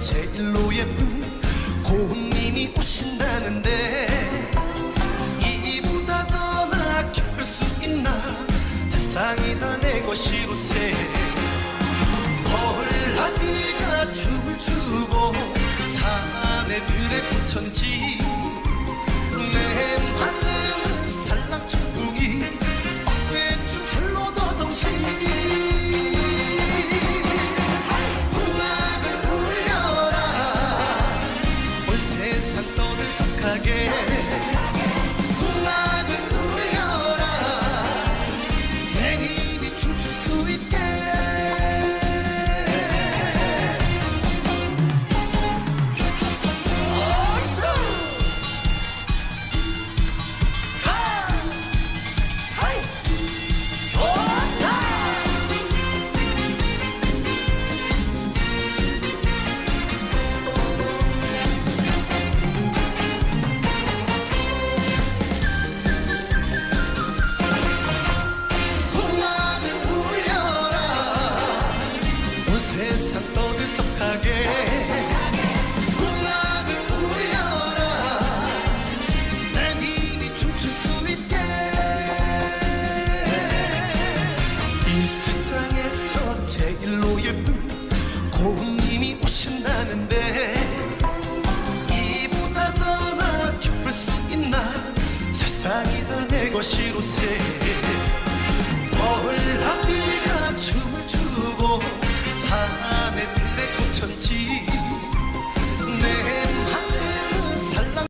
제일로 예쁜 고운님이 오신다는데 이보다 더 나 기쁠 수 있나 세상이 다 내 것이로세 벌나비가 춤을 추고 사내들의 꽃천지 내 맘에는 살랑춤풍이 어깨춤 절로 더덩시 풍악을 울려라 온 세상 떠들썩하게 풍악을 울려라 내 입이 춤출 수 있게 세상 떠들썩하게 풍악을 울려라 내 입이 춤출 수 있게 이 세상에서 제일로 예쁜 고운님이 오신다는데 이보다 더 나 기쁠 수 있나 세상이 다 내 것이로세